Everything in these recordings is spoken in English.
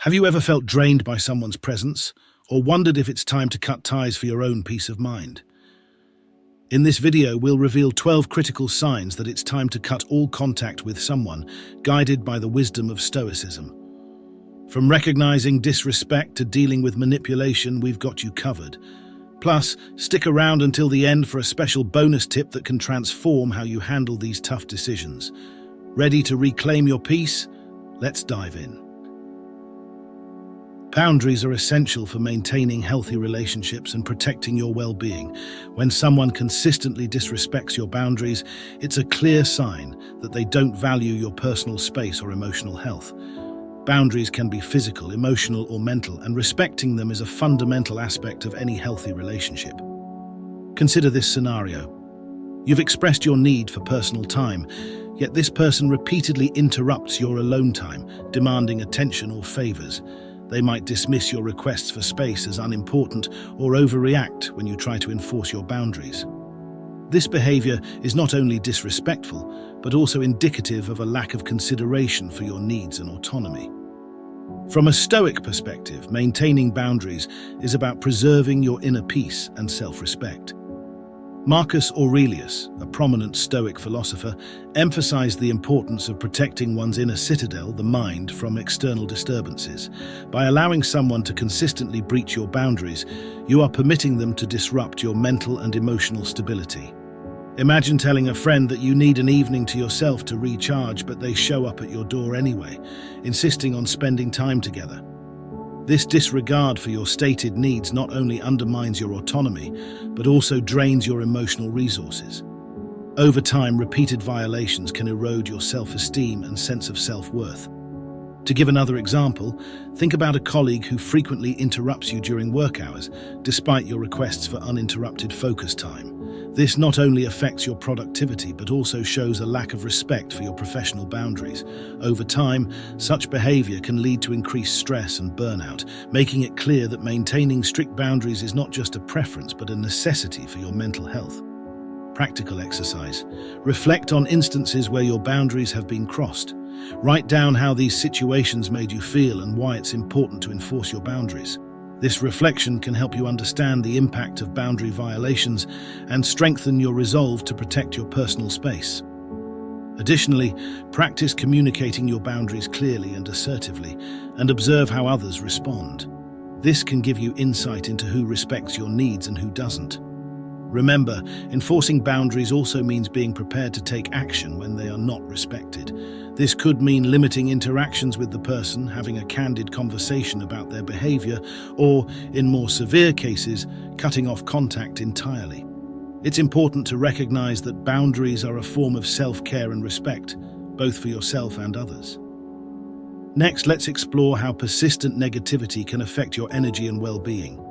Have you ever felt drained by someone's presence, or wondered if it's time to cut ties for your own peace of mind? In this video, we'll reveal 12 critical signs that it's time to cut all contact with someone, guided by the wisdom of Stoicism. From recognizing disrespect to dealing with manipulation, we've got you covered. Plus, stick around until the end for a special bonus tip that can transform how you handle these tough decisions. Ready to reclaim your peace? Let's dive in. Boundaries are essential for maintaining healthy relationships and protecting your well-being. When someone consistently disrespects your boundaries, it's a clear sign that they don't value your personal space or emotional health. Boundaries can be physical, emotional, or mental, and respecting them is a fundamental aspect of any healthy relationship. Consider this scenario. You've expressed your need for personal time, yet this person repeatedly interrupts your alone time, demanding attention or favors. They might dismiss your requests for space as unimportant or overreact when you try to enforce your boundaries. This behavior is not only disrespectful, but also indicative of a lack of consideration for your needs and autonomy. From a Stoic perspective, maintaining boundaries is about preserving your inner peace and self-respect. Marcus Aurelius, a prominent Stoic philosopher, emphasized the importance of protecting one's inner citadel, the mind, from external disturbances. By allowing someone to consistently breach your boundaries, you are permitting them to disrupt your mental and emotional stability. Imagine telling a friend that you need an evening to yourself to recharge, but they show up at your door anyway, insisting on spending time together. This disregard for your stated needs not only undermines your autonomy, but also drains your emotional resources. Over time, repeated violations can erode your self-esteem and sense of self-worth. To give another example, think about a colleague who frequently interrupts you during work hours, despite your requests for uninterrupted focus time. This not only affects your productivity, but also shows a lack of respect for your professional boundaries. Over time, such behavior can lead to increased stress and burnout, making it clear that maintaining strict boundaries is not just a preference, but a necessity for your mental health. Practical exercise. Reflect on instances where your boundaries have been crossed. Write down how these situations made you feel and why it's important to enforce your boundaries. This reflection can help you understand the impact of boundary violations and strengthen your resolve to protect your personal space. Additionally, practice communicating your boundaries clearly and assertively, and observe how others respond. This can give you insight into who respects your needs and who doesn't. Remember, enforcing boundaries also means being prepared to take action when they are not respected. This could mean limiting interactions with the person, having a candid conversation about their behavior, or, in more severe cases, cutting off contact entirely. It's important to recognize that boundaries are a form of self-care and respect, both for yourself and others. Next, let's explore how persistent negativity can affect your energy and well-being.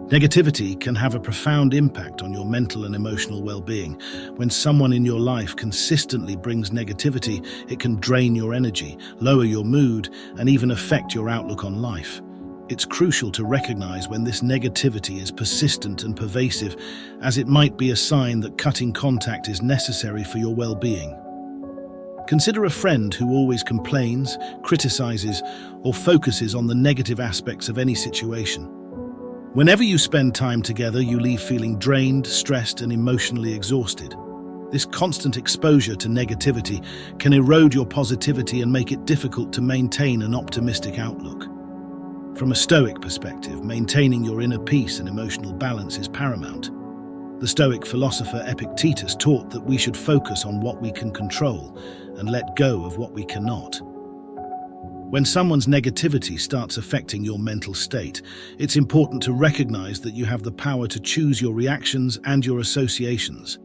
Negativity can have a profound impact on your mental and emotional well-being. When someone in your life consistently brings negativity, it can drain your energy, lower your mood, and even affect your outlook on life. It's crucial to recognize when this negativity is persistent and pervasive, as it might be a sign that cutting contact is necessary for your well-being. Consider a friend who always complains, criticizes, or focuses on the negative aspects of any situation. Whenever you spend time together, you leave feeling drained, stressed, and emotionally exhausted. This constant exposure to negativity can erode your positivity and make it difficult to maintain an optimistic outlook. From a Stoic perspective, maintaining your inner peace and emotional balance is paramount. The Stoic philosopher Epictetus taught that we should focus on what we can control and let go of what we cannot. When someone's negativity starts affecting your mental state, it's important to recognize that you have the power to choose your reactions and your associations.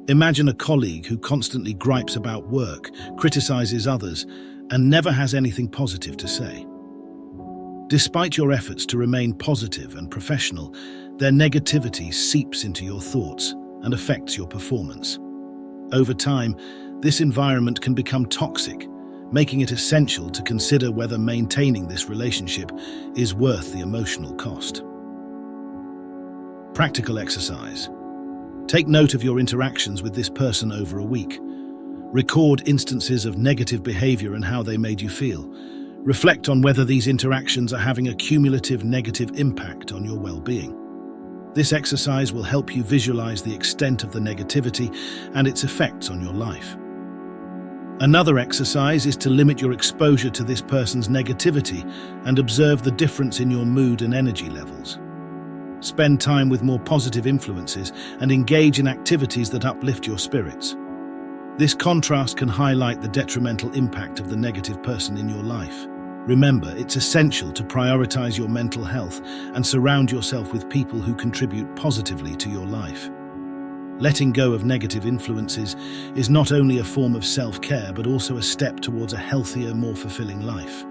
Imagine a colleague who constantly gripes about work, criticizes others, and never has anything positive to say. Despite your efforts to remain positive and professional, their negativity seeps into your thoughts and affects your performance. Over time, this environment can become toxic, making it essential to consider whether maintaining this relationship is worth the emotional cost. Practical exercise. Take note of your interactions with this person over a week. Record instances of negative behavior and how they made you feel. Reflect on whether these interactions are having a cumulative negative impact on your well-being. This exercise will help you visualize the extent of the negativity and its effects on your life. Another exercise is to limit your exposure to this person's negativity and observe the difference in your mood and energy levels. Spend time with more positive influences and engage in activities that uplift your spirits. This contrast can highlight the detrimental impact of the negative person in your life. Remember, it's essential to prioritize your mental health and surround yourself with people who contribute positively to your life. Letting go of negative influences is not only a form of self-care, but also a step towards a healthier, more fulfilling life.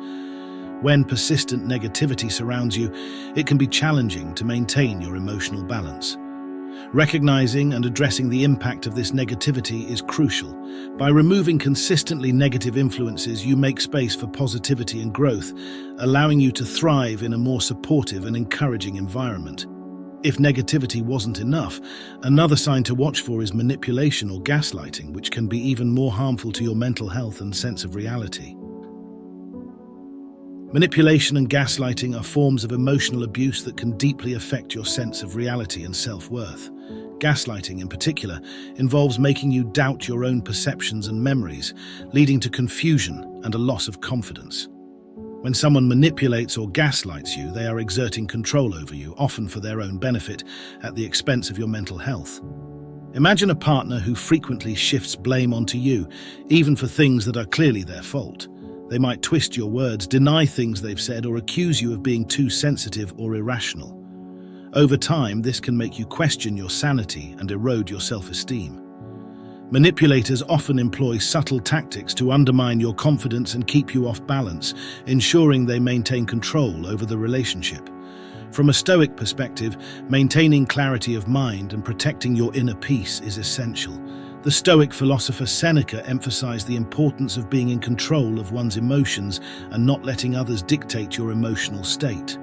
When persistent negativity surrounds you, it can be challenging to maintain your emotional balance. Recognizing and addressing the impact of this negativity is crucial. By removing consistently negative influences, you make space for positivity and growth, allowing you to thrive in a more supportive and encouraging environment. If negativity wasn't enough, another sign to watch for is manipulation or gaslighting, which can be even more harmful to your mental health and sense of reality. Manipulation and gaslighting are forms of emotional abuse that can deeply affect your sense of reality and self-worth. Gaslighting, in particular, involves making you doubt your own perceptions and memories, leading to confusion and a loss of confidence. When someone manipulates or gaslights you, they are exerting control over you, often for their own benefit, at the expense of your mental health. Imagine a partner who frequently shifts blame onto you, even for things that are clearly their fault. They might twist your words, deny things they've said, or accuse you of being too sensitive or irrational. Over time, this can make you question your sanity and erode your self-esteem. Manipulators often employ subtle tactics to undermine your confidence and keep you off balance, ensuring they maintain control over the relationship. From a Stoic perspective, maintaining clarity of mind and protecting your inner peace is essential. The Stoic philosopher Seneca emphasized the importance of being in control of one's emotions and not letting others dictate your emotional state.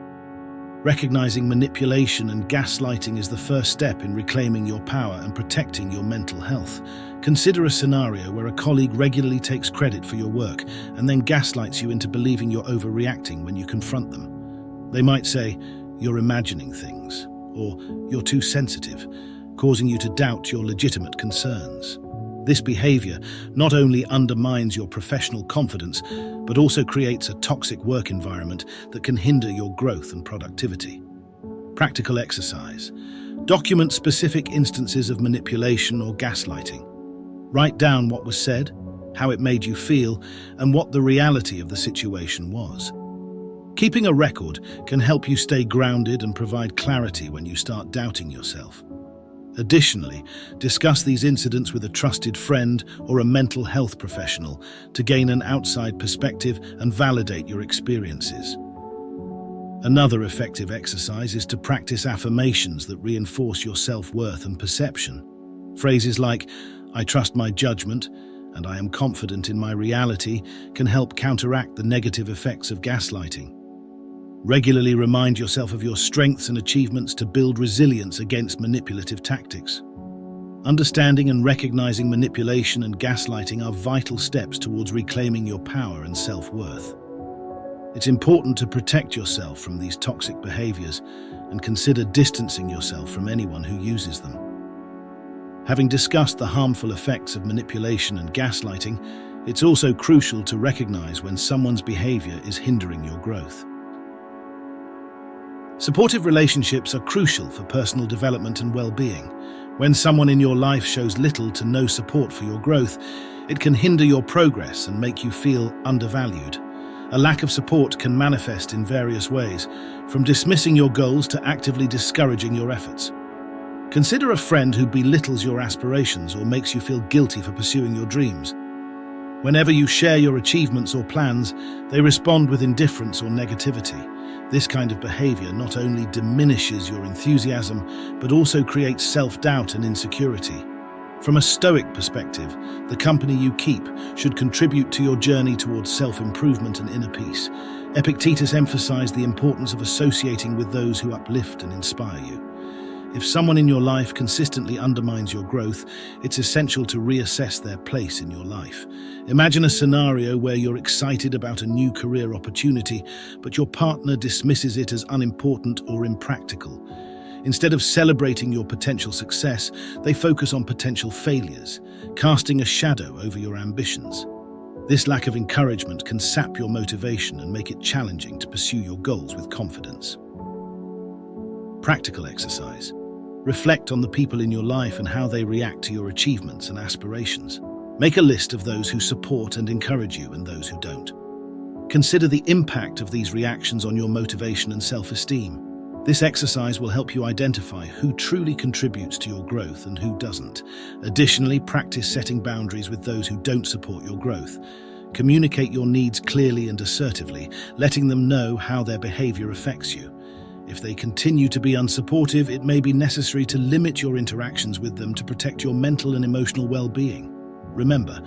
Recognizing manipulation and gaslighting is the first step in reclaiming your power and protecting your mental health. Consider a scenario where a colleague regularly takes credit for your work and then gaslights you into believing you're overreacting when you confront them. They might say, "You're imagining things," or "You're too sensitive," causing you to doubt your legitimate concerns. This behavior not only undermines your professional confidence, but also creates a toxic work environment that can hinder your growth and productivity. Practical exercise. Document specific instances of manipulation or gaslighting. Write down what was said, how it made you feel, and what the reality of the situation was. Keeping a record can help you stay grounded and provide clarity when you start doubting yourself. Additionally, discuss these incidents with a trusted friend or a mental health professional to gain an outside perspective and validate your experiences. Another effective exercise is to practice affirmations that reinforce your self-worth and perception. Phrases like, "I trust my judgment," and "I am confident in my reality" can help counteract the negative effects of gaslighting. Regularly remind yourself of your strengths and achievements to build resilience against manipulative tactics. Understanding and recognizing manipulation and gaslighting are vital steps towards reclaiming your power and self-worth. It's important to protect yourself from these toxic behaviors and consider distancing yourself from anyone who uses them. Having discussed the harmful effects of manipulation and gaslighting, it's also crucial to recognize when someone's behavior is hindering your growth. Supportive relationships are crucial for personal development and well-being. When someone in your life shows little to no support for your growth, it can hinder your progress and make you feel undervalued. A lack of support can manifest in various ways, from dismissing your goals to actively discouraging your efforts. Consider a friend who belittles your aspirations or makes you feel guilty for pursuing your dreams. Whenever you share your achievements or plans, they respond with indifference or negativity. This kind of behavior not only diminishes your enthusiasm, but also creates self-doubt and insecurity. From a Stoic perspective, the company you keep should contribute to your journey towards self-improvement and inner peace. Epictetus emphasized the importance of associating with those who uplift and inspire you. If someone in your life consistently undermines your growth, it's essential to reassess their place in your life. Imagine a scenario where you're excited about a new career opportunity, but your partner dismisses it as unimportant or impractical. Instead of celebrating your potential success, they focus on potential failures, casting a shadow over your ambitions. This lack of encouragement can sap your motivation and make it challenging to pursue your goals with confidence. Practical exercise. Reflect on the people in your life and how they react to your achievements and aspirations. Make a list of those who support and encourage you and those who don't. Consider the impact of these reactions on your motivation and self-esteem. This exercise will help you identify who truly contributes to your growth and who doesn't. Additionally, practice setting boundaries with those who don't support your growth. Communicate your needs clearly and assertively, letting them know how their behavior affects you. If they continue to be unsupportive, it may be necessary to limit your interactions with them to protect your mental and emotional well-being. Remember,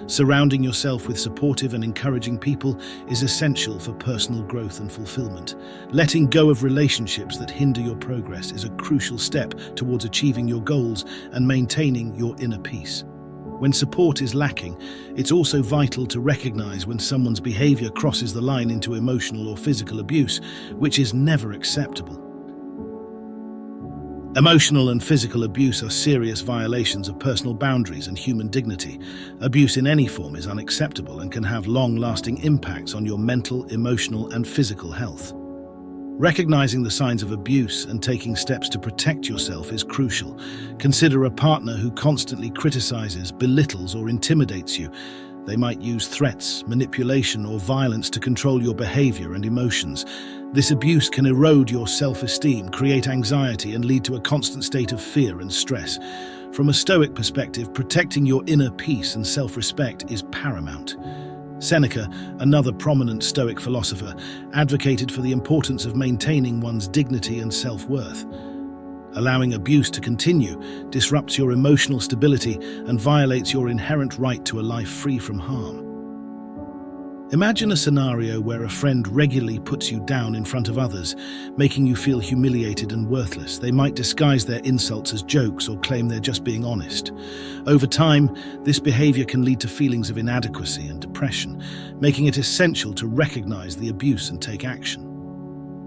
surrounding yourself with supportive and encouraging people is essential for personal growth and fulfillment. Letting go of relationships that hinder your progress is a crucial step towards achieving your goals and maintaining your inner peace. When support is lacking, it's also vital to recognize when someone's behavior crosses the line into emotional or physical abuse, which is never acceptable. Emotional and physical abuse are serious violations of personal boundaries and human dignity. Abuse in any form is unacceptable and can have long-lasting impacts on your mental, emotional, and physical health. Recognizing the signs of abuse and taking steps to protect yourself is crucial. Consider a partner who constantly criticizes, belittles, or intimidates you. They might use threats, manipulation, or violence to control your behavior and emotions. This abuse can erode your self-esteem, create anxiety, and lead to a constant state of fear and stress. From a Stoic perspective, protecting your inner peace and self-respect is paramount. Seneca, another prominent Stoic philosopher, advocated for the importance of maintaining one's dignity and self-worth. Allowing abuse to continue disrupts your emotional stability and violates your inherent right to a life free from harm. Imagine a scenario where a friend regularly puts you down in front of others, making you feel humiliated and worthless. They might disguise their insults as jokes or claim they're just being honest. Over time, this behavior can lead to feelings of inadequacy and depression, making it essential to recognize the abuse and take action.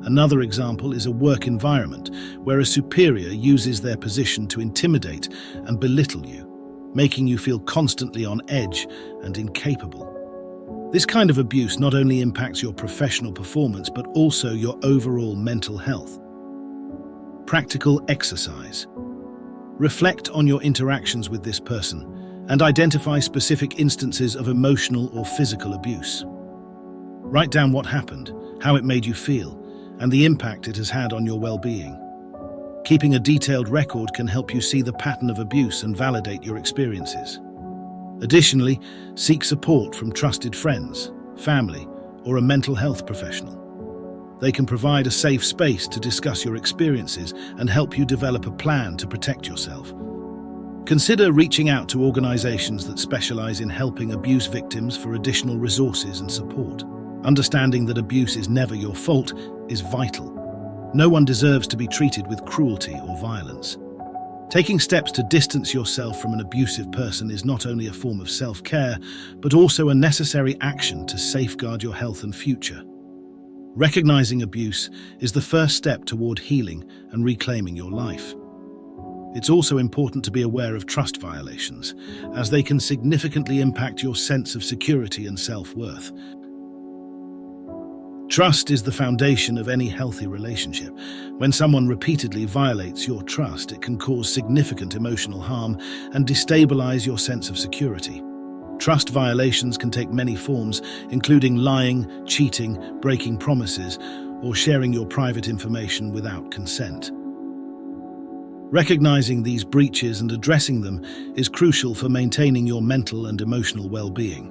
Another example is a work environment where a superior uses their position to intimidate and belittle you, making you feel constantly on edge and incapable. This kind of abuse not only impacts your professional performance but also your overall mental health. Practical exercise. Reflect on your interactions with this person and identify specific instances of emotional or physical abuse. Write down what happened, how it made you feel, and the impact it has had on your well-being. Keeping a detailed record can help you see the pattern of abuse and validate your experiences. Additionally, seek support from trusted friends, family, or a mental health professional. They can provide a safe space to discuss your experiences and help you develop a plan to protect yourself. Consider reaching out to organizations that specialize in helping abuse victims for additional resources and support. Understanding that abuse is never your fault is vital. No one deserves to be treated with cruelty or violence. Taking steps to distance yourself from an abusive person is not only a form of self-care, but also a necessary action to safeguard your health and future. Recognizing abuse is the first step toward healing and reclaiming your life. It's also important to be aware of trust violations, as they can significantly impact your sense of security and self-worth. Trust is the foundation of any healthy relationship. When someone repeatedly violates your trust, it can cause significant emotional harm and destabilize your sense of security. Trust violations can take many forms, including lying, cheating, breaking promises, or sharing your private information without consent. Recognizing these breaches and addressing them is crucial for maintaining your mental and emotional well-being.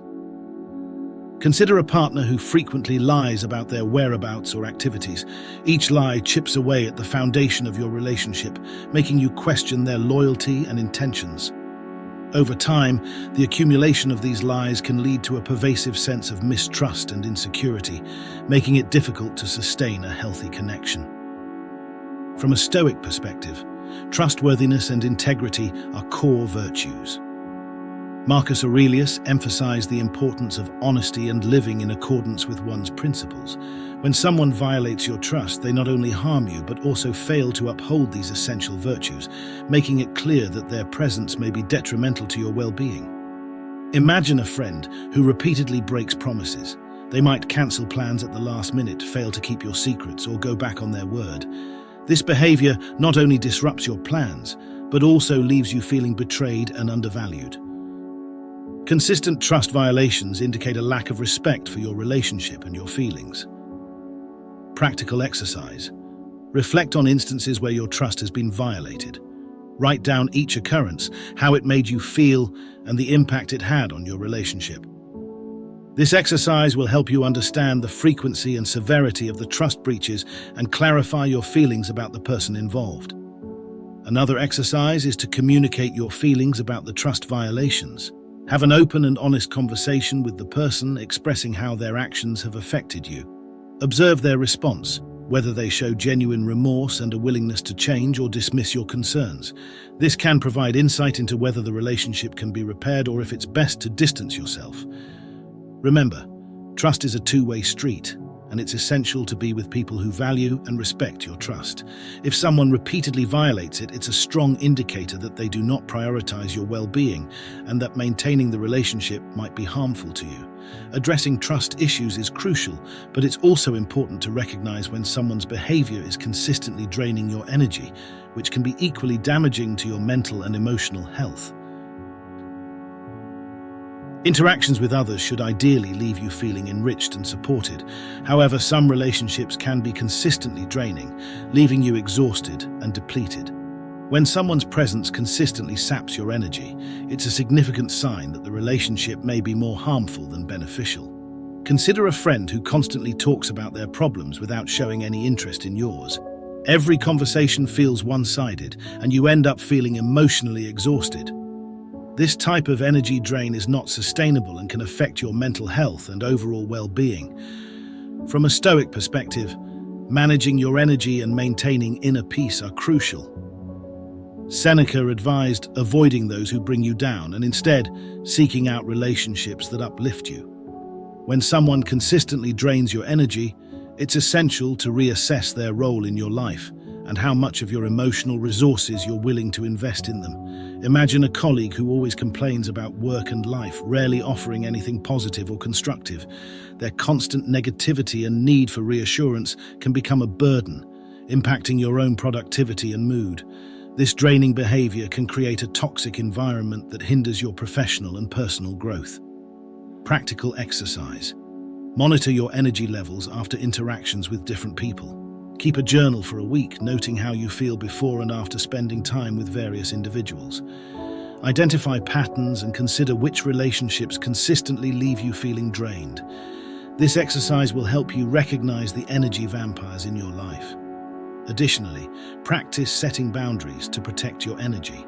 Consider a partner who frequently lies about their whereabouts or activities. Each lie chips away at the foundation of your relationship, making you question their loyalty and intentions. Over time, the accumulation of these lies can lead to a pervasive sense of mistrust and insecurity, making it difficult to sustain a healthy connection. From a Stoic perspective, Trustworthiness and integrity are core virtues. Marcus Aurelius emphasized the importance of honesty and living in accordance with one's principles. When someone violates your trust, they not only harm you but also fail to uphold these essential virtues, making it clear that their presence may be detrimental to your well-being. Imagine a friend who repeatedly breaks promises. They might cancel plans at the last minute, fail to keep your secrets, or go back on their word. This behavior not only disrupts your plans, but also leaves you feeling betrayed and undervalued. Consistent trust violations indicate a lack of respect for your relationship and your feelings. Practical exercise. Reflect on instances where your trust has been violated. Write down each occurrence, how it made you feel, and the impact it had on your relationship. This exercise will help you understand the frequency and severity of the trust breaches and clarify your feelings about the person involved. Another exercise is to communicate your feelings about the trust violations. Have an open and honest conversation with the person, expressing how their actions have affected you. Observe their response, whether they show genuine remorse and a willingness to change or dismiss your concerns. This can provide insight into whether the relationship can be repaired or if it's best to distance yourself. Remember, trust is a two-way street, and it's essential to be with people who value and respect your trust. If someone repeatedly violates it, it's a strong indicator that they do not prioritize your well-being and that maintaining the relationship might be harmful to you. Addressing trust issues is crucial, but it's also important to recognize when someone's behavior is consistently draining your energy, which can be equally damaging to your mental and emotional health. Interactions with others should ideally leave you feeling enriched and supported. However, some relationships can be consistently draining, leaving you exhausted and depleted. When someone's presence consistently saps your energy, it's a significant sign that the relationship may be more harmful than beneficial. Consider a friend who constantly talks about their problems without showing any interest in yours. Every conversation feels one-sided, and you end up feeling emotionally exhausted. This type of energy drain is not sustainable and can affect your mental health and overall well-being. From a Stoic perspective, managing your energy and maintaining inner peace are crucial. Seneca advised avoiding those who bring you down and instead seeking out relationships that uplift you. When someone consistently drains your energy, it's essential to reassess their role in your life and how much of your emotional resources you're willing to invest in them. Imagine a colleague who always complains about work and life, rarely offering anything positive or constructive. Their constant negativity and need for reassurance can become a burden, impacting your own productivity and mood. This draining behavior can create a toxic environment that hinders your professional and personal growth. Practical exercise. Monitor your energy levels after interactions with different people. Keep a journal for a week, noting how you feel before and after spending time with various individuals. Identify patterns and consider which relationships consistently leave you feeling drained. This exercise will help you recognize the energy vampires in your life. Additionally, practice setting boundaries to protect your energy.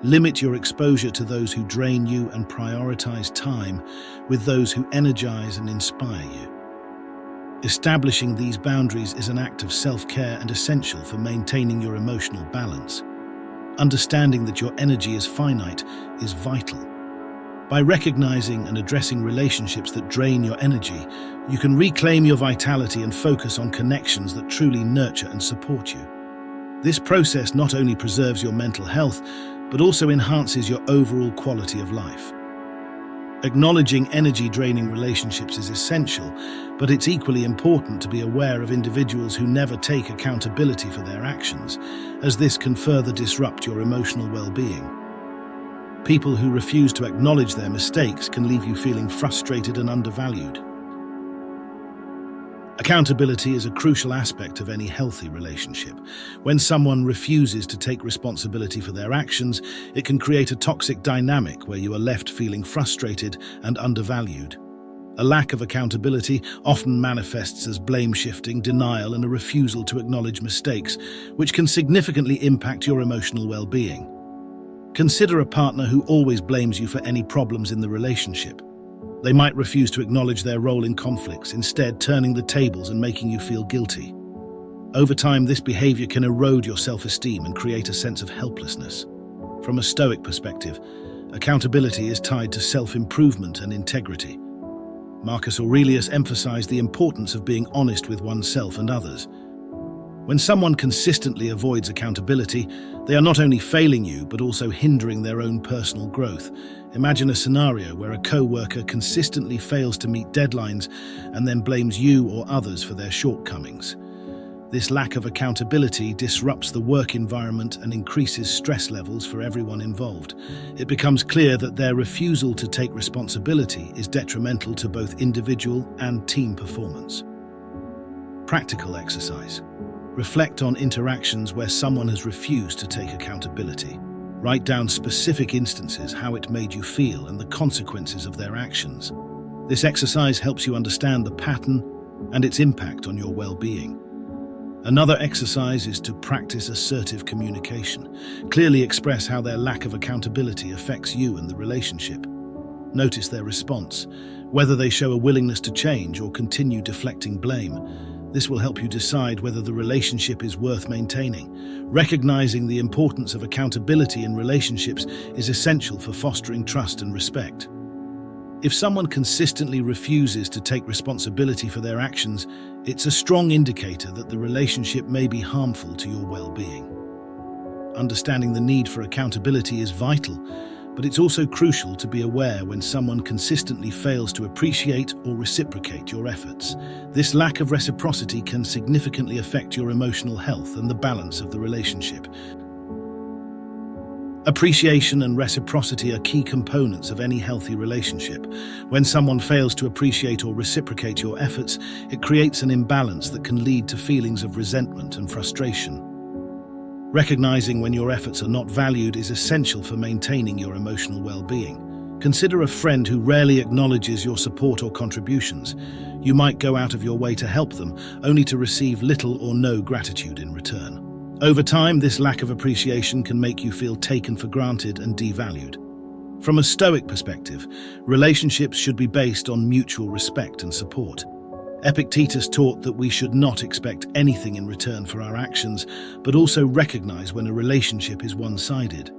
Limit your exposure to those who drain you and prioritize time with those who energize and inspire you. Establishing these boundaries is an act of self-care and essential for maintaining your emotional balance. Understanding that your energy is finite is vital. By recognizing and addressing relationships that drain your energy, you can reclaim your vitality and focus on connections that truly nurture and support you. This process not only preserves your mental health, but also enhances your overall quality of life. Acknowledging energy-draining relationships is essential, but it's equally important to be aware of individuals who never take accountability for their actions, as this can further disrupt your emotional well-being. People who refuse to acknowledge their mistakes can leave you feeling frustrated and undervalued. Accountability is a crucial aspect of any healthy relationship. When someone refuses to take responsibility for their actions, it can create a toxic dynamic where you are left feeling frustrated and undervalued. A lack of accountability often manifests as blame shifting, denial, and a refusal to acknowledge mistakes, which can significantly impact your emotional well-being. Consider a partner who always blames you for any problems in the relationship. They might refuse to acknowledge their role in conflicts, instead turning the tables and making you feel guilty. Over time, this behavior can erode your self-esteem and create a sense of helplessness. From a Stoic perspective, accountability is tied to self-improvement and integrity. Marcus Aurelius emphasized the importance of being honest with oneself and others. When someone consistently avoids accountability, they are not only failing you, but also hindering their own personal growth. Imagine a scenario where a co-worker consistently fails to meet deadlines and then blames you or others for their shortcomings. This lack of accountability disrupts the work environment and increases stress levels for everyone involved. It becomes clear that their refusal to take responsibility is detrimental to both individual and team performance. Practical exercise. Reflect on interactions where someone has refused to take accountability. Write down specific instances, how it made you feel, and the consequences of their actions. This exercise helps you understand the pattern and its impact on your well-being. Another exercise is to practice assertive communication. Clearly express how their lack of accountability affects you and the relationship. Notice their response, whether they show a willingness to change or continue deflecting blame. This will help you decide whether the relationship is worth maintaining. Recognizing the importance of accountability in relationships is essential for fostering trust and respect. If someone consistently refuses to take responsibility for their actions, it's a strong indicator that the relationship may be harmful to your well-being. Understanding the need for accountability is vital, but it's also crucial to be aware when someone consistently fails to appreciate or reciprocate your efforts. This lack of reciprocity can significantly affect your emotional health and the balance of the relationship. Appreciation and reciprocity are key components of any healthy relationship. When someone fails to appreciate or reciprocate your efforts, it creates an imbalance that can lead to feelings of resentment and frustration. Recognizing when your efforts are not valued is essential for maintaining your emotional well-being. Consider a friend who rarely acknowledges your support or contributions. You might go out of your way to help them, only to receive little or no gratitude in return. Over time, this lack of appreciation can make you feel taken for granted and devalued. From a Stoic perspective, relationships should be based on mutual respect and support. Epictetus taught that we should not expect anything in return for our actions, but also recognize when a relationship is one-sided.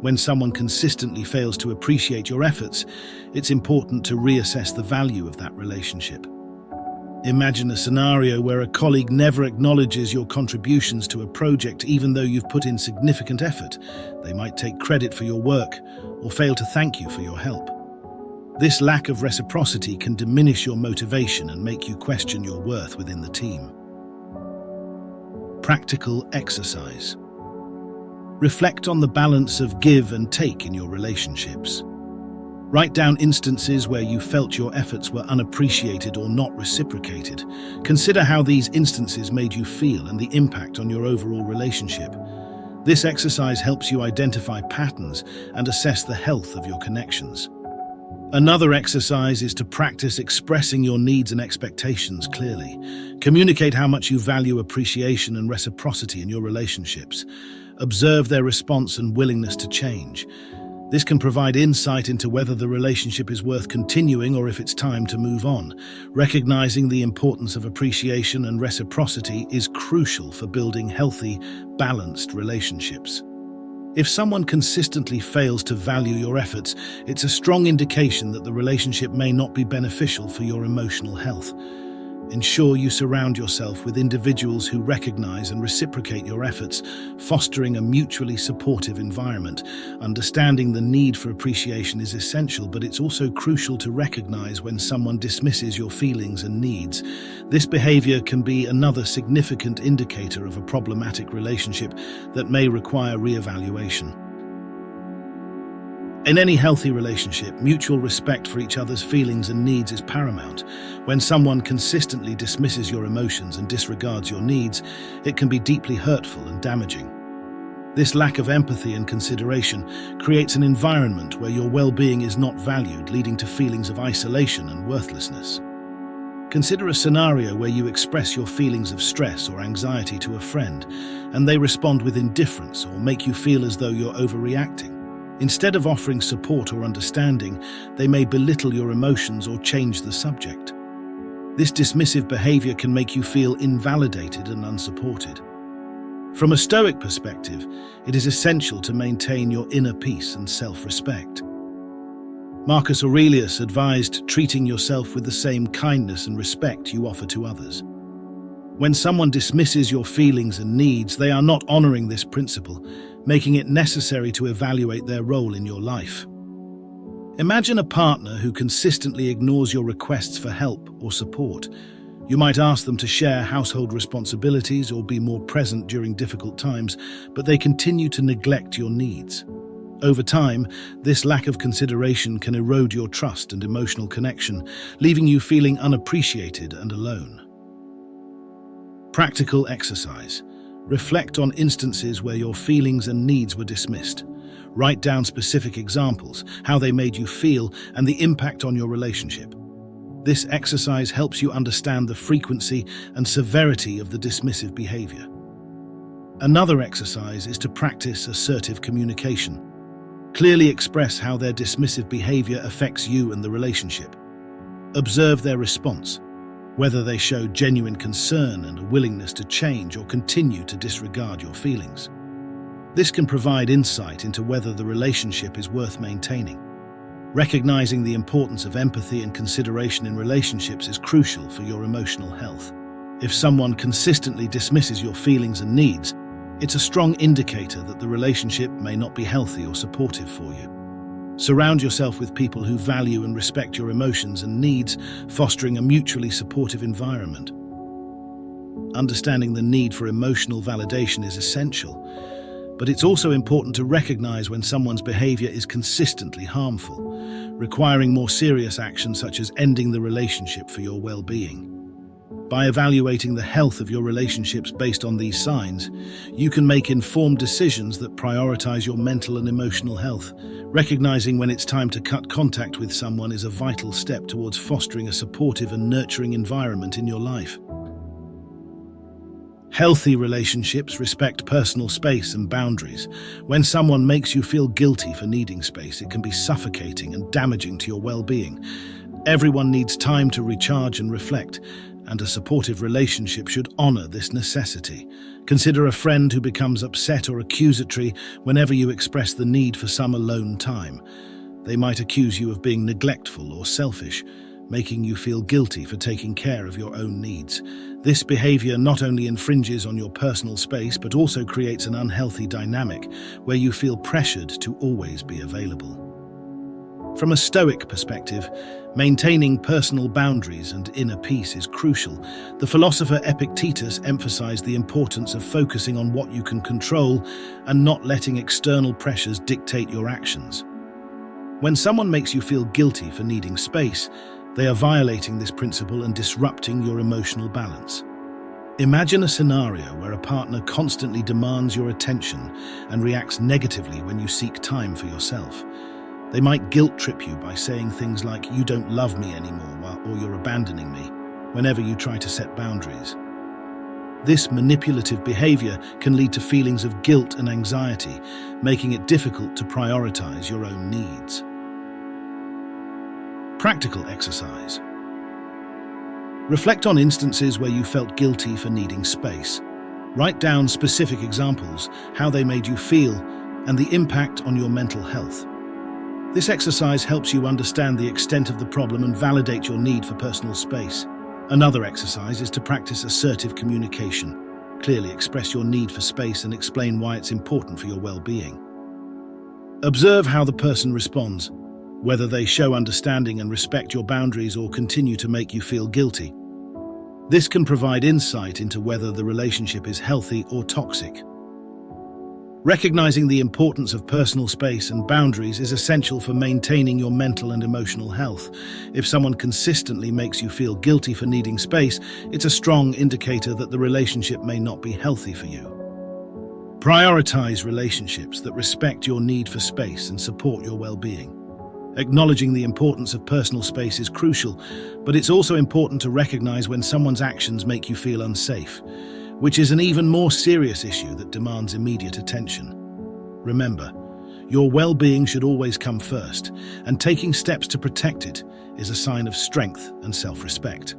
When someone consistently fails to appreciate your efforts, it's important to reassess the value of that relationship. Imagine a scenario where a colleague never acknowledges your contributions to a project even though you've put in significant effort. They might take credit for your work or fail to thank you for your help. This lack of reciprocity can diminish your motivation and make you question your worth within the team. Practical exercise. Reflect on the balance of give and take in your relationships. Write down instances where you felt your efforts were unappreciated or not reciprocated. Consider how these instances made you feel and the impact on your overall relationship. This exercise helps you identify patterns and assess the health of your connections. Another exercise is to practice expressing your needs and expectations clearly. Communicate how much you value appreciation and reciprocity in your relationships. Observe their response and willingness to change. This can provide insight into whether the relationship is worth continuing or if it's time to move on. Recognizing the importance of appreciation and reciprocity is crucial for building healthy, balanced relationships. If someone consistently fails to value your efforts, it's a strong indication that the relationship may not be beneficial for your emotional health. Ensure you surround yourself with individuals who recognize and reciprocate your efforts, fostering a mutually supportive environment. Understanding the need for appreciation is essential, but it's also crucial to recognize when someone dismisses your feelings and needs. This behavior can be another significant indicator of a problematic relationship that may require reevaluation. In any healthy relationship, mutual respect for each other's feelings and needs is paramount. When someone consistently dismisses your emotions and disregards your needs, it can be deeply hurtful and damaging. This lack of empathy and consideration creates an environment where your well-being is not valued, leading to feelings of isolation and worthlessness. Consider a scenario where you express your feelings of stress or anxiety to a friend, and they respond with indifference or make you feel as though you're overreacting. Instead of offering support or understanding, they may belittle your emotions or change the subject. This dismissive behavior can make you feel invalidated and unsupported. From a Stoic perspective, it is essential to maintain your inner peace and self-respect. Marcus Aurelius advised treating yourself with the same kindness and respect you offer to others. When someone dismisses your feelings and needs, they are not honoring this principle, making it necessary to evaluate their role in your life. Imagine a partner who consistently ignores your requests for help or support. You might ask them to share household responsibilities or be more present during difficult times, but they continue to neglect your needs. Over time, this lack of consideration can erode your trust and emotional connection, leaving you feeling unappreciated and alone. Practical exercise. Reflect on instances where your feelings and needs were dismissed. Write down specific examples, how they made you feel, and the impact on your relationship. This exercise helps you understand the frequency and severity of the dismissive behavior. Another exercise is to practice assertive communication. Clearly express how their dismissive behavior affects you and the relationship. Observe their response, whether they show genuine concern and a willingness to change or continue to disregard your feelings. This can provide insight into whether the relationship is worth maintaining. Recognizing the importance of empathy and consideration in relationships is crucial for your emotional health. If someone consistently dismisses your feelings and needs, it's a strong indicator that the relationship may not be healthy or supportive for you. Surround yourself with people who value and respect your emotions and needs, fostering a mutually supportive environment. Understanding the need for emotional validation is essential, but it's also important to recognize when someone's behavior is consistently harmful, requiring more serious action such as ending the relationship for your well-being. By evaluating the health of your relationships based on these signs, you can make informed decisions that prioritize your mental and emotional health. Recognizing when it's time to cut contact with someone is a vital step towards fostering a supportive and nurturing environment in your life. Healthy relationships respect personal space and boundaries. When someone makes you feel guilty for needing space, it can be suffocating and damaging to your well-being. Everyone needs time to recharge and reflect, and a supportive relationship should honor this necessity. Consider a friend who becomes upset or accusatory whenever you express the need for some alone time. They might accuse you of being neglectful or selfish, making you feel guilty for taking care of your own needs. This behavior not only infringes on your personal space, but also creates an unhealthy dynamic where you feel pressured to always be available. From a Stoic perspective, maintaining personal boundaries and inner peace is crucial. The philosopher Epictetus emphasized the importance of focusing on what you can control and not letting external pressures dictate your actions. When someone makes you feel guilty for needing space, they are violating this principle and disrupting your emotional balance. Imagine a scenario where a partner constantly demands your attention and reacts negatively when you seek time for yourself. They might guilt-trip you by saying things like, "You don't love me anymore," or "You're abandoning me," whenever you try to set boundaries. This manipulative behavior can lead to feelings of guilt and anxiety, making it difficult to prioritize your own needs. Practical exercise. Reflect on instances where you felt guilty for needing space. Write down specific examples, how they made you feel, and the impact on your mental health. This exercise helps you understand the extent of the problem and validate your need for personal space. Another exercise is to practice assertive communication. Clearly express your need for space and explain why it's important for your well-being. Observe how the person responds, whether they show understanding and respect your boundaries or continue to make you feel guilty. This can provide insight into whether the relationship is healthy or toxic. Recognizing the importance of personal space and boundaries is essential for maintaining your mental and emotional health. If someone consistently makes you feel guilty for needing space, it's a strong indicator that the relationship may not be healthy for you. Prioritize relationships that respect your need for space and support your well-being. Acknowledging the importance of personal space is crucial, but it's also important to recognize when someone's actions make you feel unsafe, which is an even more serious issue that demands immediate attention. Remember, your well-being should always come first, and taking steps to protect it is a sign of strength and self-respect.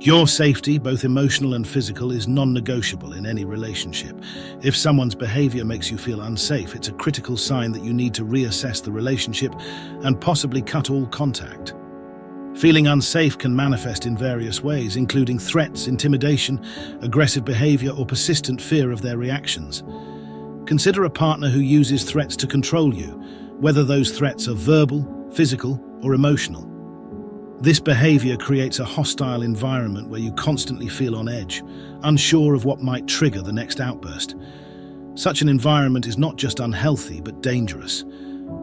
Your safety, both emotional and physical, is non-negotiable in any relationship. If someone's behavior makes you feel unsafe, it's a critical sign that you need to reassess the relationship and possibly cut all contact. Feeling unsafe can manifest in various ways, including threats, intimidation, aggressive behavior, or persistent fear of their reactions. Consider a partner who uses threats to control you, whether those threats are verbal, physical, or emotional. This behavior creates a hostile environment where you constantly feel on edge, unsure of what might trigger the next outburst. Such an environment is not just unhealthy, but dangerous.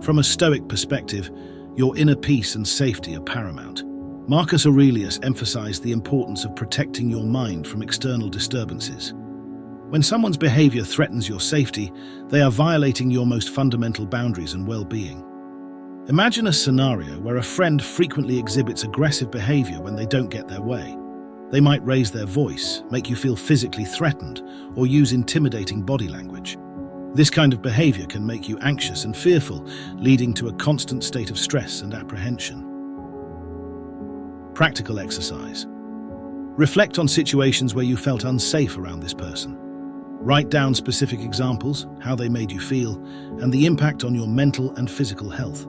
From a Stoic perspective, your inner peace and safety are paramount. Marcus Aurelius emphasized the importance of protecting your mind from external disturbances. When someone's behavior threatens your safety, they are violating your most fundamental boundaries and well-being. Imagine a scenario where a friend frequently exhibits aggressive behavior when they don't get their way. They might raise their voice, make you feel physically threatened, or use intimidating body language. This kind of behavior can make you anxious and fearful, leading to a constant state of stress and apprehension. Practical exercise. Reflect on situations where you felt unsafe around this person. Write down specific examples, how they made you feel, and the impact on your mental and physical health.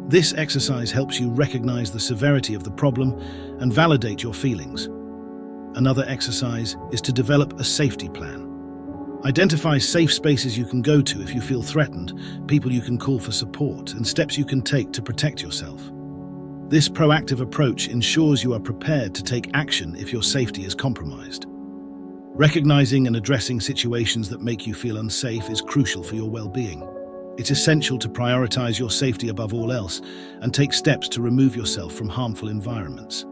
This exercise helps you recognize the severity of the problem and validate your feelings. Another exercise is to develop a safety plan. Identify safe spaces you can go to if you feel threatened, people you can call for support, and steps you can take to protect yourself. This proactive approach ensures you are prepared to take action if your safety is compromised. Recognizing and addressing situations that make you feel unsafe is crucial for your well-being. It's essential to prioritize your safety above all else and take steps to remove yourself from harmful environments.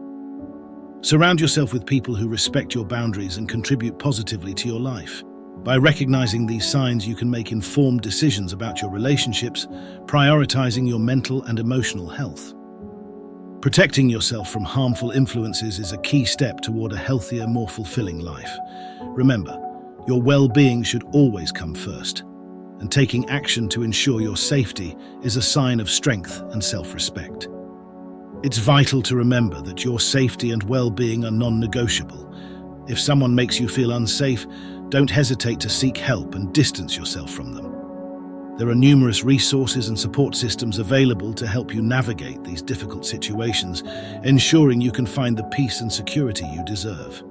Surround yourself with people who respect your boundaries and contribute positively to your life. By recognizing these signs, you can make informed decisions about your relationships, prioritizing your mental and emotional health. Protecting yourself from harmful influences is a key step toward a healthier, more fulfilling life. Remember, your well-being should always come first, and taking action to ensure your safety is a sign of strength and self-respect. It's vital to remember that your safety and well-being are non-negotiable. If someone makes you feel unsafe, don't hesitate to seek help and distance yourself from them. There are numerous resources and support systems available to help you navigate these difficult situations, ensuring you can find the peace and security you deserve.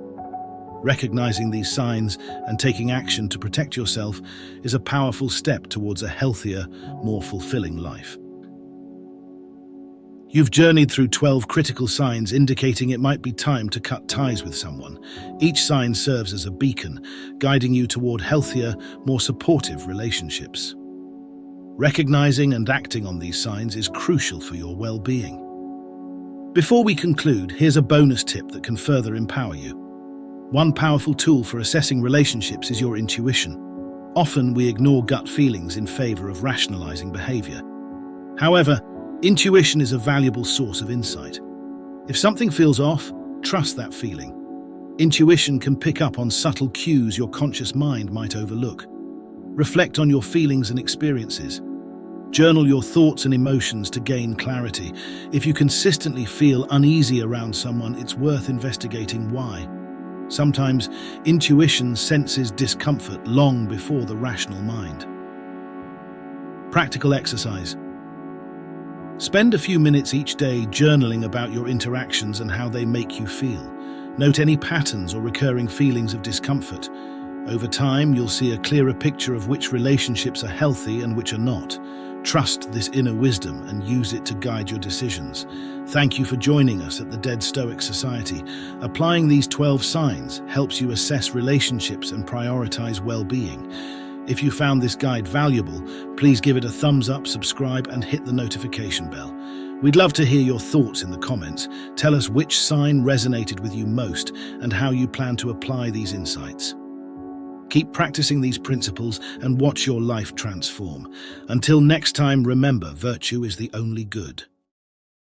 Recognizing these signs and taking action to protect yourself is a powerful step towards a healthier, more fulfilling life. You've journeyed through 12 critical signs indicating it might be time to cut ties with someone. Each sign serves as a beacon, guiding you toward healthier, more supportive relationships. Recognizing and acting on these signs is crucial for your well-being. Before we conclude, here's a bonus tip that can further empower you. One powerful tool for assessing relationships is your intuition. Often we ignore gut feelings in favor of rationalizing behavior. However, intuition is a valuable source of insight. If something feels off, trust that feeling. Intuition can pick up on subtle cues your conscious mind might overlook. Reflect on your feelings and experiences. Journal your thoughts and emotions to gain clarity. If you consistently feel uneasy around someone, it's worth investigating why. Sometimes intuition senses discomfort long before the rational mind. Practical exercise. Spend a few minutes each day journaling about your interactions and how they make you feel. Note any patterns or recurring feelings of discomfort. Over time, you'll see a clearer picture of which relationships are healthy and which are not. Trust this inner wisdom and use it to guide your decisions. Thank you for joining us at the Dead Stoic Society. Applying these 12 signs helps you assess relationships and prioritize well-being. If you found this guide valuable, please give it a thumbs up, subscribe, and hit the notification bell. We'd love to hear your thoughts in the comments. Tell us which sign resonated with you most and how you plan to apply these insights. Keep practicing these principles and watch your life transform. Until next time, remember, virtue is the only good.